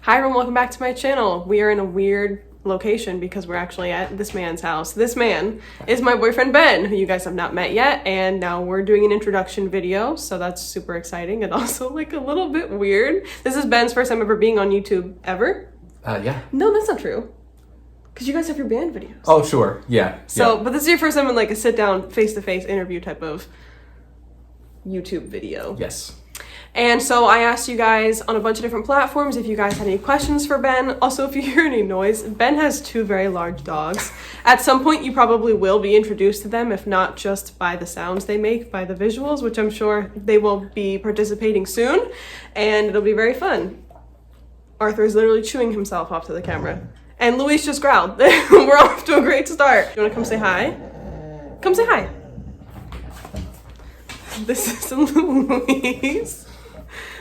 Hi everyone, welcome back to my channel. We are in a weird location because we're actually at this man's house. This man is my boyfriend Ben, who you guys have not met yet, and now we're doing an introduction video, so that's super exciting and also like a little bit weird. This is Ben's first time ever being on YouTube ever. Yeah. No, that's not true. Because you guys have your band videos. Oh, sure. Yeah. So, but this is your first time in like a sit-down, face-to-face interview type of YouTube video. Yes. And so I asked you guys on a bunch of different platforms if you guys had any questions for Ben. Also, if you hear any noise, Ben has two very large dogs. At some point, you probably will be introduced to them, if not just by the sounds they make, by the visuals, which I'm sure they will be participating soon, and it'll be very fun. Arthur is literally chewing himself off to the camera. And Luis just growled. We're off to a great start. You wanna come say hi? Come say hi. This is Luis.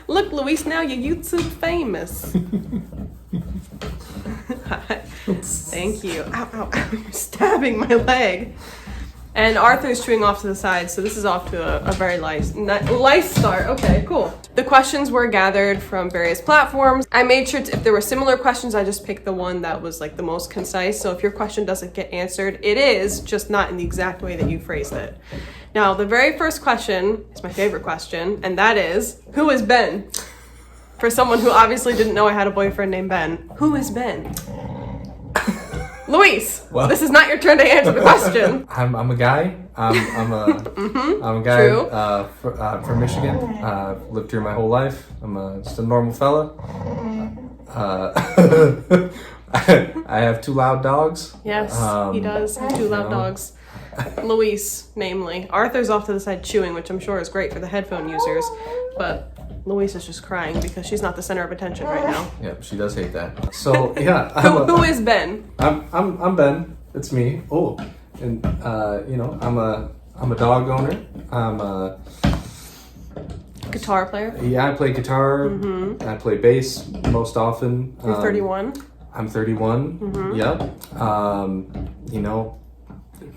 Look, Luis, now you're YouTube famous. Thank you. Ow, ow, ow, you're stabbing my leg. And Arthur's chewing off to the side, so this is off to a very nice start. Okay, cool. The questions were gathered from various platforms. I made sure if there were similar questions, I just picked the one that was like the most concise. So if your question doesn't get answered, it is just not in the exact way that you phrased it. Now, the very first question is my favorite question, and that is, who is Ben? For someone who obviously didn't know I had a boyfriend named Ben, who is Ben? Luis, well, this is not your turn to answer the question. I'm a guy. I'm a guy from Michigan. Lived here my whole life. I'm just a normal fella. I have two loud dogs. Yes, he does have two loud dogs. Luis, namely. Arthur's off to the side chewing, which I'm sure is great for the headphone users, but Luis is just crying because she's not the center of attention right now. Yep, she does hate that. So yeah, who is Ben? I'm Ben. It's me. Oh, and you know, I'm a dog owner. I'm a guitar player. Yeah, I play guitar. Mm-hmm. I play bass most often. You're 31. I'm 31. Mm-hmm. Yep. You know,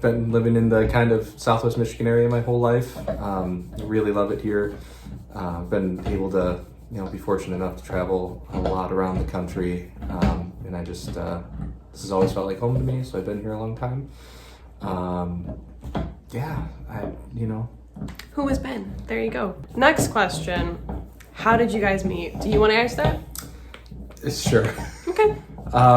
been living in the kind of Southwest Michigan area my whole life. Really love it here. Been able to, you know, be fortunate enough to travel a lot around the country, and I just this has always felt like home to me. So I've been here a long time. Yeah, you know. Who is Ben? There you go. Next question: how did you guys meet? Do you want to answer that? Sure. Okay.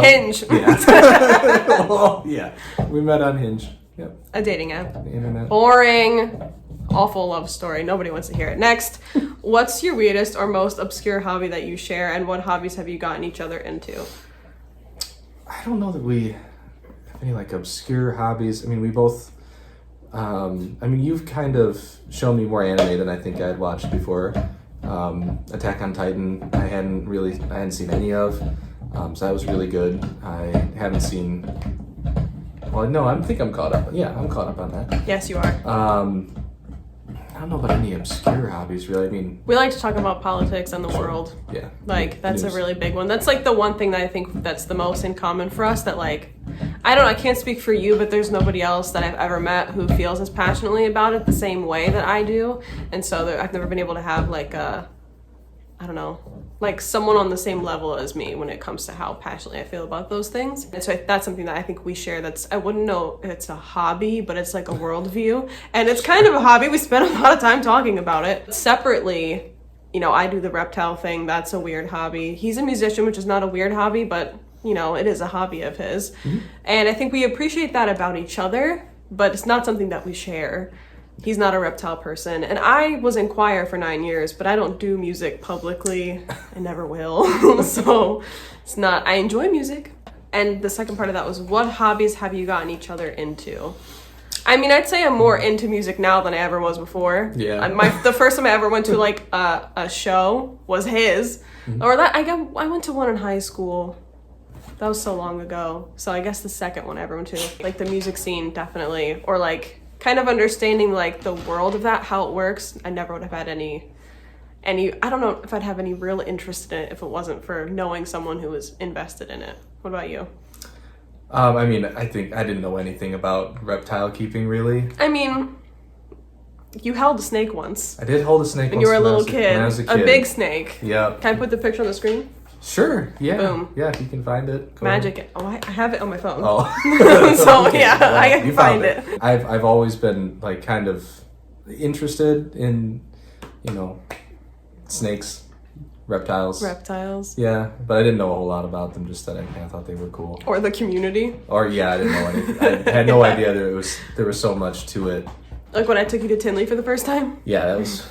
Hinge. Yeah. Well, yeah. We met on Hinge. Yep. A dating app. The internet. Boring. Awful love story. Nobody wants to hear it. Next, what's your weirdest or most obscure hobby that you share, and what hobbies have you gotten each other into? I don't know that we have any like obscure hobbies. I mean, we both. I mean, you've kind of shown me more anime than I think I'd watched before. Attack on Titan, I hadn't seen any of. So that was really good. I haven't seen. Well, no, I think I'm caught up. Yeah, I'm caught up on that. Yes, you are. I don't know about any obscure hobbies, really. I mean, we like to talk about politics and the world. Yeah. Like, that's a really big one. That's like the one thing that I think that's the most in common for us, that like, I can't speak for you, but there's nobody else that I've ever met who feels as passionately about it the same way that I do. And so I've never been able to have like like someone on the same level as me when it comes to how passionately I feel about those things. And so that's something that I think we share. I wouldn't know if it's a hobby, but it's like a worldview. And it's kind of a hobby. We spend a lot of time talking about it. Separately, you know, I do the reptile thing. That's a weird hobby. He's a musician, which is not a weird hobby, but you know, it is a hobby of his. Mm-hmm. And I think we appreciate that about each other, but it's not something that we share. He's not a reptile person. And I was in choir for 9 years, but I don't do music publicly. I never will. So it's not, I enjoy music. And the second part of that was, what hobbies have you gotten each other into? I mean, I'd say I'm more into music now than I ever was before. Yeah. The first time I ever went to like a show was his. Mm-hmm. Or I went to one in high school. That was so long ago. So I guess the second one I ever went to, like the music scene, definitely. Or like, kind of understanding like the world of that, how it works. I never would have had any, I don't know if I'd have any real interest in it if it wasn't for knowing someone who was invested in it. What about you? I mean, I think I didn't know anything about reptile keeping, really. I mean, you held a snake once. I did hold a snake when you were a little kid. When I was a kid. A big snake. Yep. Can I put the picture on the screen? Sure. Yeah. Boom. Yeah, if you can find it. Go ahead. Magic. Oh, I have it on my phone. Oh. So Okay, yeah, well, I can you find found it. I've always been like kind of interested in, you know, snakes, reptiles. Reptiles. Yeah, but I didn't know a whole lot about them. Just that I thought they were cool. Or the community. Or yeah, I didn't know anything. I had no idea there was so much to it. Like when I took you to Tinley for the first time. Yeah, that was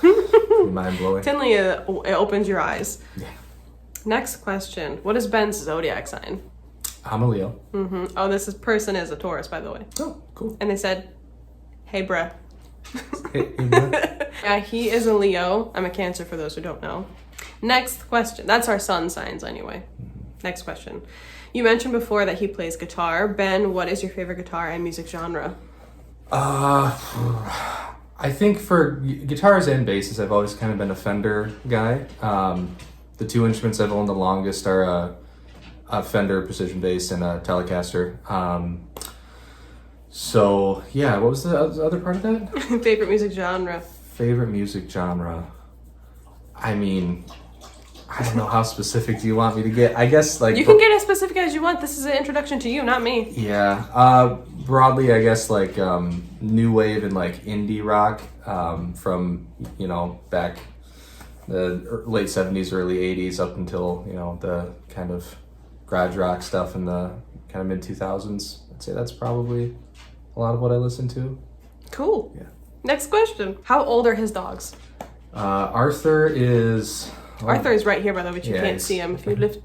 mind blowing. Tinley, it opens your eyes. Yeah. Next question. What is Ben's zodiac sign? I'm a Leo. Oh, this person is a Taurus, by the way. Oh, cool. And they said, hey, bruh. Hey, man. Yeah, he is a Leo. I'm a Cancer for those who don't know. Next question. That's our sun signs anyway. Next question. You mentioned before that he plays guitar. Ben, what is your favorite guitar and music genre? I think for guitars and basses, I've always kind of been a Fender guy. The two instruments I've owned the longest are a Fender precision bass and a Telecaster. So yeah, what was the other part of that? Favorite music genre? Favorite music genre? I mean, I don't know, how specific do you want me to get? I guess like You can get as specific as you want. This is an introduction to you, not me. yeah. Broadly, I guess like new wave and like indie rock from, you know, back the late 70s, early 80s up until, you know, the kind of garage rock stuff in the kind of mid 2000s. I'd say that's probably a lot of what I listen to. Cool. Yeah. Next question. How old are his dogs? Arthur is... Arthur is right here, by the way, but you Yeah, can't he's- see him. If you lift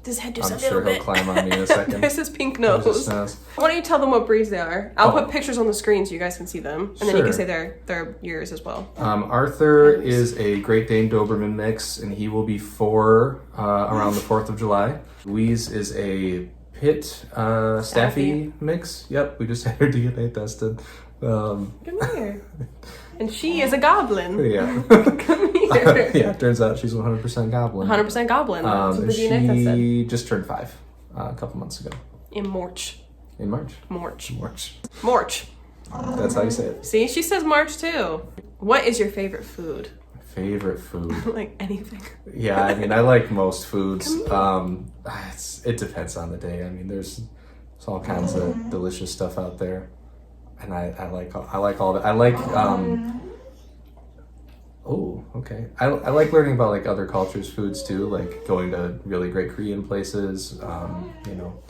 his head just I'm a little sure bit. he'll climb on me in a second. There's his pink There's his nose. nose. Why don't you tell them what breeds they are? I'll Oh. put pictures on the screen so you guys can see them, and then you can Sure. say their years as well. Arthur is a Great Dane Doberman mix, and he will be 4 around the 4th of July. Louise is a Pit Staffy mix. Yep, we just had her DNA tested. Come here. And she is a goblin. Yeah. Come here. Yeah, turns out she's 100% goblin. 100% goblin. That's what the DNA test said. She just turned 5 a couple months ago. In March. In March. March. March. March. That's how you say it. See, she says March too. What is your favorite food? Favorite food. Like anything. Yeah, I mean, I like most foods. It depends on the day. I mean, there's all kinds of delicious stuff out there, and I like all of it. I like oh, okay. I like learning about like other cultures' foods too, like going to really great Korean places. You know,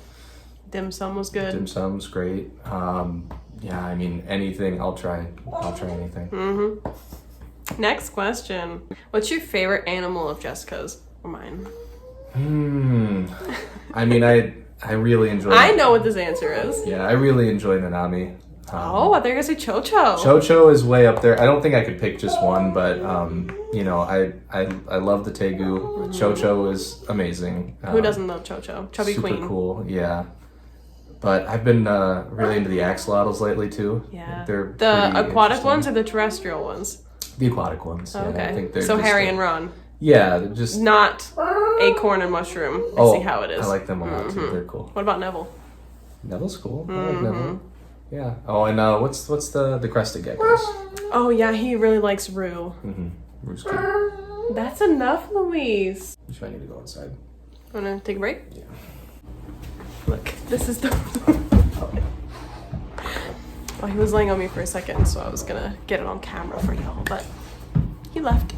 Dim sum was good. dim sum's great. Yeah, I mean, anything. I'll try anything. Next question. What's your favorite animal of Jessica's or mine? I mean, I really enjoy. I know what this answer is. Yeah, I really enjoy Nanami. Oh, I thought you were gonna say Cho-Cho. Cho-Cho is way up there. I don't think I could pick just one, but you know, I love the Tegu. Cho-Cho is amazing. Who doesn't love Cho-Cho? Chubby super Queen. cool, yeah. But I've been really into the axolotls lately too. Yeah. They're The pretty aquatic interesting. ones or the terrestrial ones? The aquatic ones. Oh, Yeah, okay. I think they're So just Harry and Ron. Yeah, they're just. Not acorn and mushroom. I see how it is. I like them a lot too. They're cool. What about Neville? Neville's cool. I like Neville. Yeah. Oh, and what's the crested geckos? Oh yeah, he really likes Rue. Rue's cool. That's enough, Louise. You might need to go inside. Wanna take a break? Yeah. Look, this is the. Well, he was laying on me for a second, so I was gonna get it on camera for y'all, but he left.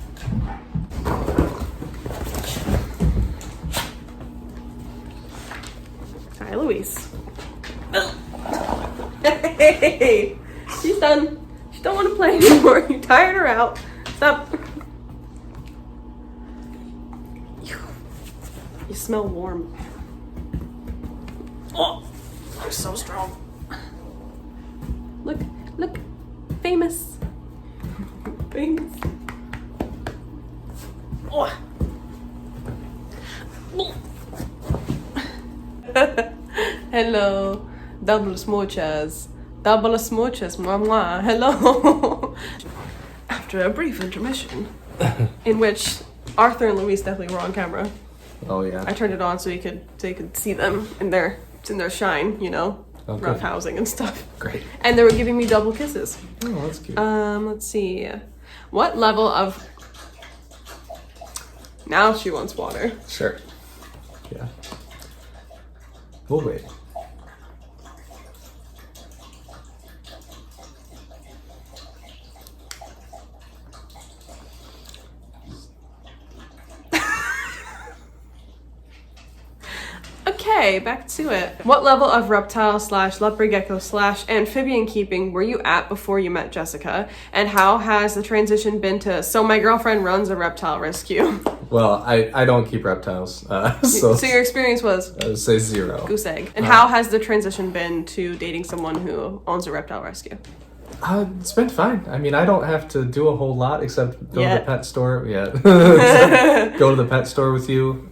Hi, Louise. Hey, she's done. She don't want to play anymore. You tired her out. Stop. You smell warm. Oh, you're so strong. Look, look, famous. Famous. Oh. Hello, double smooches. Double smooches, mwah mwah. Hello. After a brief intermission, in which Arthur and Louise definitely were on camera. Oh yeah. I turned it on so you could see them in their shine, you know, Okay. rough housing and stuff. Great. And they were giving me double kisses. Oh, that's cute. Let's see. What level of Now she wants water. Sure. Yeah. We'll wait. Okay, back to it. What level of reptile / leopard gecko / amphibian keeping were you at before you met Jessica? And how has the transition been to, so my girlfriend runs a reptile rescue? Well, I don't keep reptiles, so your experience was? I would say 0. Goose egg. And how has the transition been to dating someone who owns a reptile rescue? It's been fine. I mean, I don't have to do a whole lot except go to the pet store. Yeah, go to the pet store with you.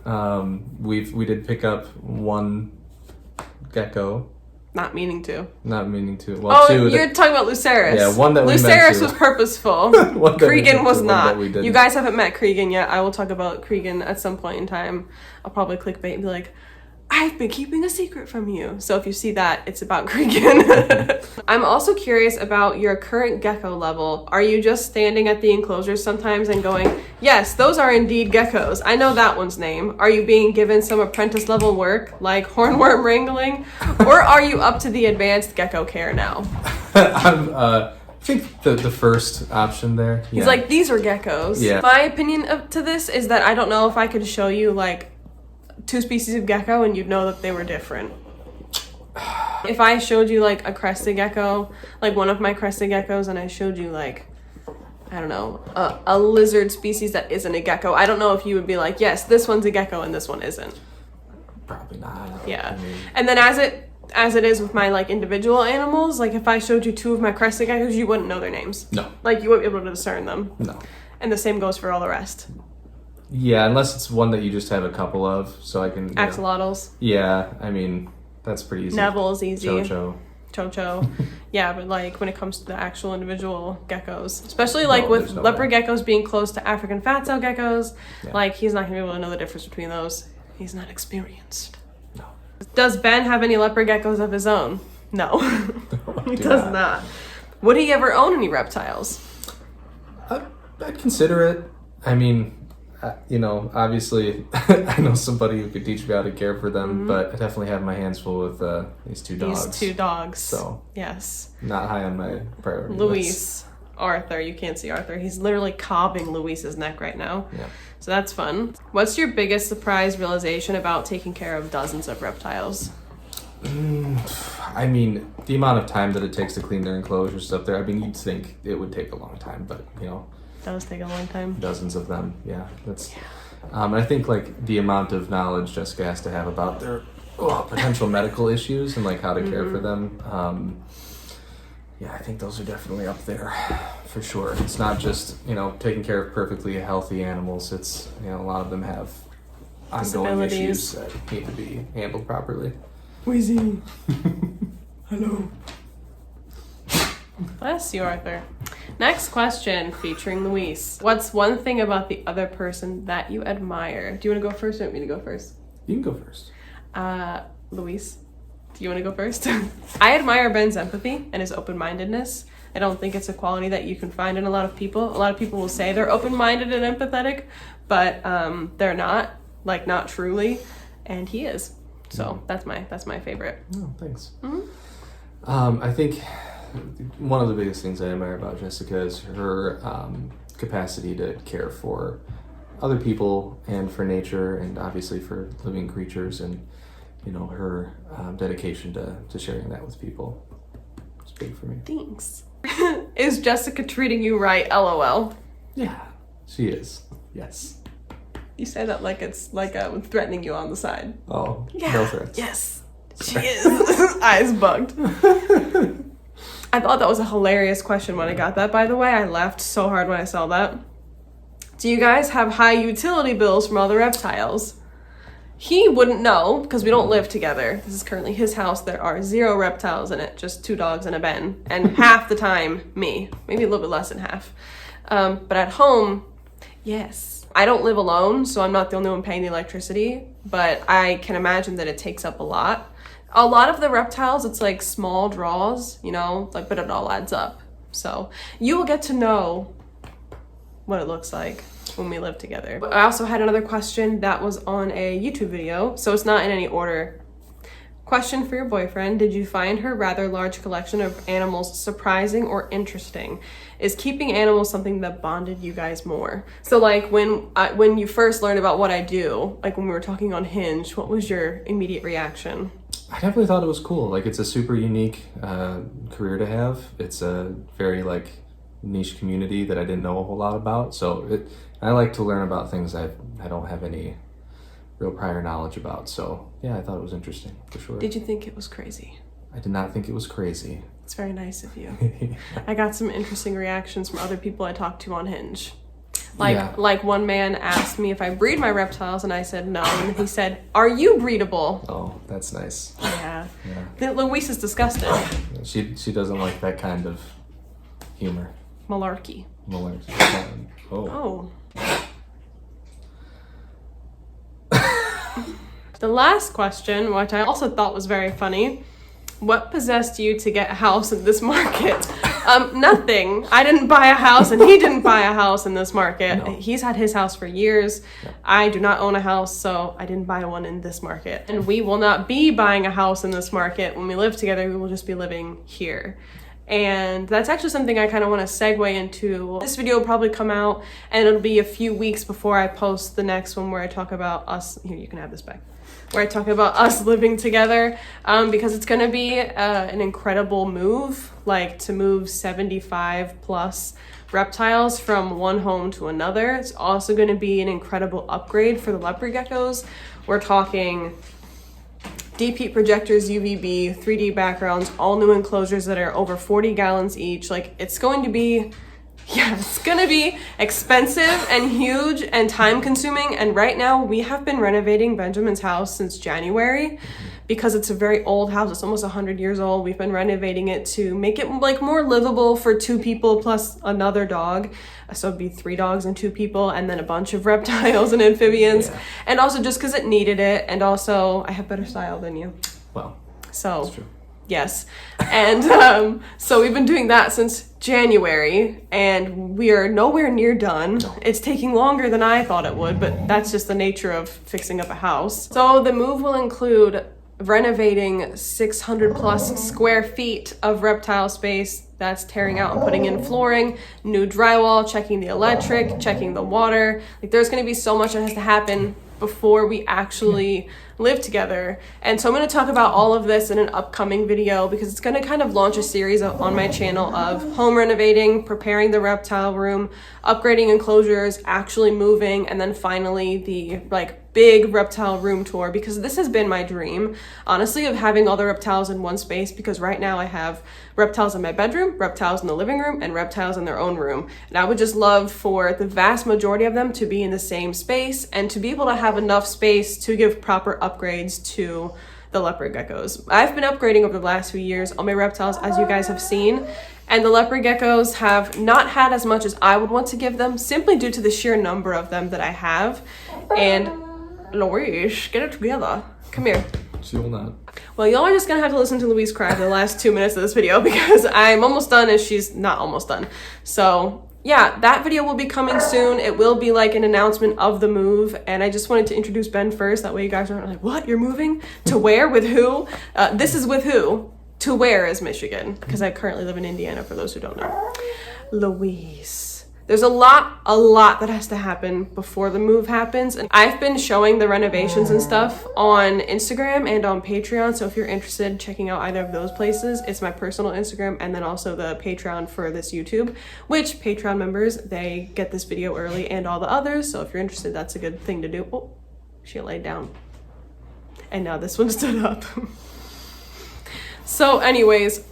We did pick up one gecko. Not meaning to. Well, two. You're talking about Lucerys. Yeah, one that we meant Lucerys to. was purposeful. Cregan was not. You guys haven't met Cregan yet. I will talk about Cregan at some point in time. I'll probably clickbait and be like, I've been keeping a secret from you. So if you see that, it's about Cregan. I'm also curious about your current gecko level. Are you just standing at the enclosures sometimes and going, yes, those are indeed geckos. I know that one's name. Are you being given some apprentice level work like hornworm wrangling? Or are you up to the advanced gecko care now? I think the first option there. He's like, these are geckos. Yeah. My opinion to this is that I don't know if I could show you like 2 species of gecko and you'd know that they were different. If I showed you like a crested gecko, like one of my crested geckos, and I showed you like, I don't know, a lizard species that isn't a gecko, I don't know if you would be like, yes, this one's a gecko and this one isn't. Probably not. Yeah. And then as it is with my like individual animals, like if I showed you 2 of my crested geckos, you wouldn't know their names. No. Like you wouldn't be able to discern them. No. And the same goes for all the rest. Yeah, unless it's one that you just have a couple of, so I can... Axolotls. Yeah, I mean, that's pretty easy. Neville's easy. Chocho. Yeah, but like when it comes to the actual individual geckos, especially like with no leopard way. geckos being close to African fatso geckos, Yeah. like he's not gonna be able to know the difference between those. He's not experienced. No. Does Ben have any leopard geckos of his own? No. He does not. Would he ever own any reptiles? I'd consider it. I mean... obviously, I know somebody who could teach me how to care for them, but I definitely have my hands full with these 2 dogs. These 2 dogs. So, yes. not high on my priority Luis, list. Arthur, you can't see Arthur. He's literally cobbing Luis's neck right now. Yeah. So that's fun. What's your biggest surprise realization about taking care of dozens of reptiles? I mean, the amount of time that it takes to clean their enclosures up there, I mean, you'd think it would take a long time, but, Does take a long time. dozens of them, yeah. That's. And I think like the amount of knowledge Jessica has to have about their potential medical issues and like how to care for them. I think those are definitely up there for sure. It's not just taking care of perfectly healthy animals. It's a lot of them have ongoing issues that need to be handled properly. Wheezy. Hello. Bless you, Arthur. Next question featuring Luis. What's one thing about the other person that you admire? Do you want to go first or want me to go first? You can go first. Luis, do you want to go first? I admire Ben's empathy and his open-mindedness. I don't think it's a quality that you can find in a lot of people. A lot of people will say they're open-minded and empathetic, but they're not, like not truly, and he is. So that's my favorite. Oh, thanks. Mm-hmm. I think one of the biggest things I admire about Jessica is her capacity to care for other people and for nature and obviously for living creatures, and her dedication to sharing that with people. It's big for me. Thanks. Is Jessica treating you right? LOL. Yeah, she is. Yes. You say that like it's like threatening you on the side. Oh, Yeah. no threats. Yes, she is. Eyes bugged. I thought that was a hilarious question when I got that, by the way. I laughed so hard when I saw that. Do you guys have high utility bills from other reptiles? He wouldn't know because we don't live together. This is currently his house. There are 0 reptiles in it, just 2 dogs and a Ben. And half the time, me. Maybe a little bit less than half. But at home, yes. I don't live alone, so I'm not the only one paying the electricity. But I can imagine that it takes up a lot. A lot of the reptiles, it's like small draws, but it all adds up. So you will get to know what it looks like when we live together. But I also had another question that was on a YouTube video, so it's not in any order. Question for your boyfriend: did you find her rather large collection of animals surprising or interesting? Is keeping animals something that bonded you guys more? So like when you first learned about what I do, like when we were talking on Hinge, what was your immediate reaction? I definitely thought it was cool. Like, it's a super unique career to have. It's a very like niche community that I didn't know a whole lot about. So I like to learn about things I don't have any real prior knowledge about. So yeah, I thought it was interesting for sure. Did you think it was crazy? I did not think it was crazy. It's very nice of you. I got some interesting reactions from other people I talked to on Hinge. Like one man asked me if I breed my reptiles, and I said no, and he said, "Are you breedable?" Oh, that's nice. Yeah. Louise is disgusted. She doesn't like that kind of humor. Malarkey. Oh. The last question, which I also thought was very funny: what possessed you to get a house in this market? Nothing. I didn't buy a house, and he didn't buy a house in this market. No. He's had his house for years. Yeah. I do not own a house, so I didn't buy one in this market. And we will not be buying a house in this market. When we live together, we will just be living here. And that's actually something I kind of want to segue into. This video will probably come out, and it'll be a few weeks before I post the next one where I talk about us. Here, you can have this back. Where I talk about us living together, because it's going to be an incredible move, like to move 75 plus reptiles from one home to another. It's also going to be an incredible upgrade for the leopard geckos. We're talking deep heat projectors, UVB, 3D backgrounds, all new enclosures that are over 40 gallons each. Like, it's going to be expensive and huge and time consuming. And right now we have been renovating Benjamin's house since January because it's a very old house. It's almost 100 years old. We've been renovating it to make it like more livable for 2 people plus another dog. So it'd be 3 dogs and 2 people, and then a bunch of reptiles and amphibians. Yeah. And also just because it needed it. And also I have better style than you. Well, so that's true. Yes. And so we've been doing that since January, and we are nowhere near done. No. It's taking longer than I thought it would, but that's just the nature of fixing up a house. So the move will include renovating 600 plus square feet of reptile space. That's tearing out and putting in flooring, new drywall, checking the electric, checking the water. Like, there's going to be so much that has to happen before we actually live together. And so I'm going to talk about all of this in an upcoming video, because it's going to kind of launch a series on my channel of home renovating, preparing the reptile room, upgrading enclosures, actually moving, and then finally the big reptile room tour, because this has been my dream, honestly, of having all the reptiles in one space. Because right now I have reptiles in my bedroom, reptiles in the living room, and reptiles in their own room. And I would just love for the vast majority of them to be in the same space, and to be able to have enough space to give proper upgrades to the leopard geckos. I've been upgrading over the last few years all my reptiles, as you guys have seen, and the leopard geckos have not had as much as I would want to give them, simply due to the sheer number of them that I have. And Louise, get it together. Come here. She will not. Well, y'all are just gonna have to listen to Louise cry for the last 2 minutes of this video, because I'm almost done and she's not almost done. So yeah, that video will be coming soon. It will be like an announcement of the move, and I just wanted to introduce Ben first. That way you guys aren't like, what? You're moving? To where? With who? This is with who? To where is Michigan? Because I currently live in Indiana, for those who don't know. Louise. There's a lot that has to happen before the move happens. And I've been showing the renovations and stuff on Instagram and on Patreon. So if you're interested in checking out either of those places, it's my personal Instagram, and then also the Patreon for this YouTube, which Patreon members, they get this video early and all the others. So if you're interested, that's a good thing to do. Oh, she laid down. And now this one stood up. So anyways,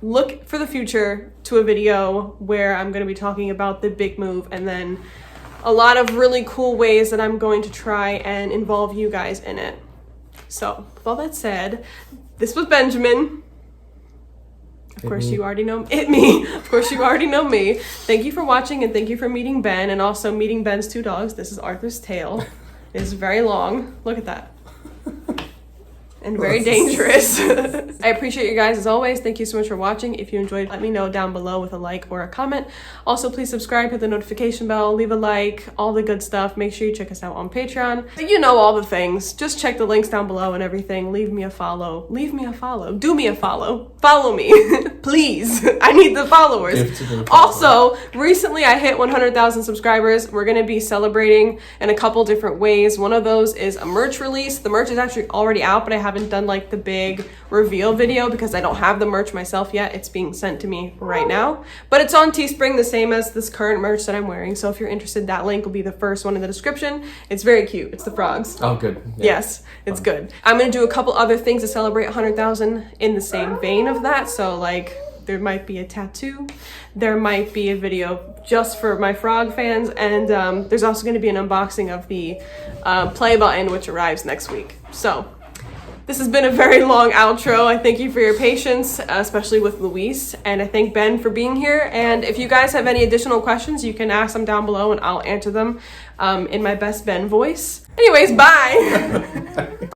look for the future to a video where I'm going to be talking about the big move, and then a lot of really cool ways that I'm going to try and involve you guys in it. So with all that said, this was Benjamin. Of course, you already know me. Of course, you already know me. Thank you for watching, and thank you for meeting Ben, and also meeting Ben's 2 dogs. This is Arthur's tail. It is very long. Look at that. and very dangerous. I appreciate you guys as always. Thank you so much for watching. If you enjoyed, let me know down below with a like or a comment. Also, please subscribe, hit the notification bell, leave a like, all the good stuff. Make sure you check us out on Patreon. You know all the things. Just check the links down below and everything. Leave me a follow. Leave me a follow. Do me a follow. Follow me. Please. I need the followers. Also, recently I hit 100,000 subscribers. We're going to be celebrating in a couple different ways. One of those is a merch release. The merch is actually already out, but I haven't done like the big reveal video because I don't have the merch myself yet. It's being sent to me right now, but it's on Teespring, the same as this current merch that I'm wearing. So if you're interested, that link will be the first one in the description. It's very cute. It's the frogs. Oh, good. Yeah. Yes, it's good. I'm going to do a couple other things to celebrate 100,000 in the same vein of that. So like there might be a tattoo, there might be a video just for my frog fans, and there's also going to be an unboxing of the play button, which arrives next week. So this has been a very long outro. I thank you for your patience, especially with Luis, and I thank Ben for being here. And if you guys have any additional questions, you can ask them down below and I'll answer them in my best Ben voice. Anyways, bye.